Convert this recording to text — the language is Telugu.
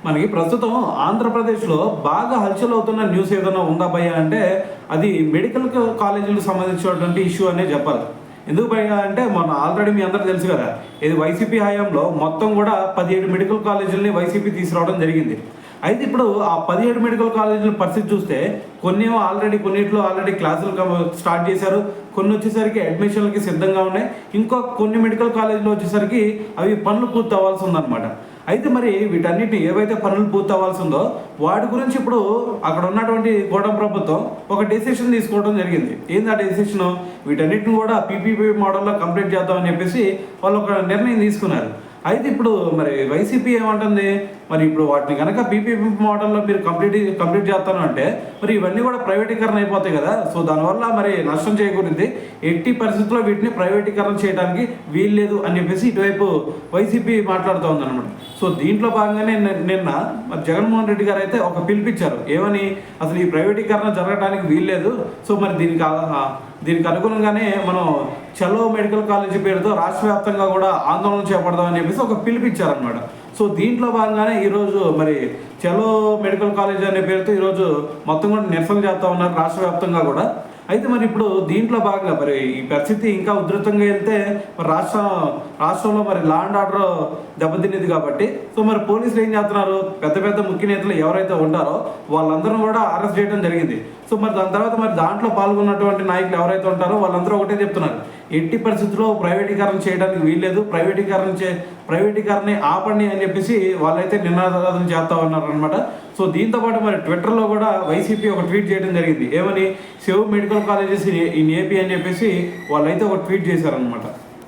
మనకి ప్రస్తుతం ఆంధ్రప్రదేశ్లో బాగా హల్చల్ అవుతున్న న్యూస్ ఏదైనా ఉందా భయ్య అంటే అది మెడికల్ కాలేజీలకు సంబంధించినటువంటి ఇష్యూ అనే చెప్పాలి. ఎందుకు భయ్య అంటే మొన్న ఆల్రెడీ మీ అందరూ తెలుసు కదా, ఇది వైసీపీ హయాంలో మొత్తం కూడా 17 మెడికల్ కాలేజీలని వైసీపీ తీసుకురావడం జరిగింది. అయితే ఇప్పుడు ఆ 17 మెడికల్ కాలేజీల పరిస్థితి చూస్తే కొన్నిటిలో ఆల్రెడీ క్లాసులు స్టార్ట్ చేశారు, కొన్ని వచ్చేసరికి అడ్మిషన్లకి సిద్ధంగా ఉన్నాయి, ఇంకో కొన్ని మెడికల్ కాలేజీలు వచ్చేసరికి అవి పనులు పూర్తి అవ్వాల్సి ఉందన్నమాట. అయితే మరి వీటన్నిటిని ఏవైతే పనులు పూర్తి అవ్వాల్సి ఉందో వాటి గురించి ఇప్పుడు అక్కడ ఉన్నటువంటి కూటమి ప్రభుత్వం ఒక డెసిషన్ తీసుకోవడం జరిగింది. ఏంది ఆ డెసిషన్? వీటన్నిటిని కూడా పీపీపీ మోడల్లో కంప్లీట్ చేద్దామని చెప్పేసి వాళ్ళు ఒక నిర్ణయం తీసుకున్నారు. అయితే ఇప్పుడు మరి వైసీపీ ఏమంటుంది, మరి ఇప్పుడు వాటిని కనుక పీపీపీ మోడల్లో మీరు కంప్లీట్ చేస్తాను అంటే మరి ఇవన్నీ కూడా ప్రైవేటీకరణ అయిపోతాయి కదా. సో దానివల్ల మరి నష్టం చేకూరింది, ఎట్టి పరిస్థితుల్లో వీటిని ప్రైవేటీకరణ చేయడానికి వీల్లేదు అని చెప్పేసి ఇటువైపు వైసీపీ మాట్లాడుతూ ఉందన్నమాట. సో దీంట్లో భాగంగానే నిన్న మరి జగన్మోహన్ రెడ్డి గారు అయితే ఒక పిలిపించారు. ఏమని? అసలు ఈ ప్రైవేటీకరణ జరగడానికి వీల్లేదు, సో మరి దీనికి అనుగుణంగానే మనం చలో మెడికల్ కాలేజీ పేరుతో రాష్ట్ర వ్యాప్తంగా కూడా ఆందోళన చేపడదామని చెప్పేసి ఒక పిలిపించారనమాట. సో దీంట్లో భాగంగానే ఈరోజు మరి చలో మెడికల్ కాలేజ్ అనే పేరుతో ఈరోజు మొత్తం కూడా నిరసన చేస్తూ ఉన్నారు రాష్ట్ర వ్యాప్తంగా కూడా. అయితే మరి ఇప్పుడు దీంట్లో భాగంగా మరి ఈ పరిస్థితి ఇంకా ఉధృతంగా వెళ్తే మరి రాష్ట్రంలో మరి లా అండ్ ఆర్డర్ దెబ్బతినేది కాబట్టి సో మరి పోలీసులు ఏం చేస్తున్నారు, పెద్ద ముఖ్య నేతలు ఎవరైతే ఉంటారో వాళ్ళందరూ కూడా అరెస్ట్ చేయడం జరిగింది. సో మరి దాని తర్వాత మరి దాంట్లో పాల్గొన్నటువంటి నాయకులు ఎవరైతే ఉంటారో వాళ్ళందరూ ఒకటే చెప్తున్నారు, ఎట్టి పరిస్థితుల్లో ప్రైవేటీకరణ చేయడానికి వీల్లేదు, ప్రైవేటీకరణ ఆపండి అని చెప్పేసి వాళ్ళైతే నినాదాలు చేస్తా ఉన్నారు అనమాట. సో దీంతో పాటు మరి ట్విట్టర్లో కూడా వైసీపీ ఒక ట్వీట్ చేయడం జరిగింది. ఏమని? Save medical colleges in AP అని చెప్పేసి వాళ్ళైతే ఒక ట్వీట్ చేశారనమాట.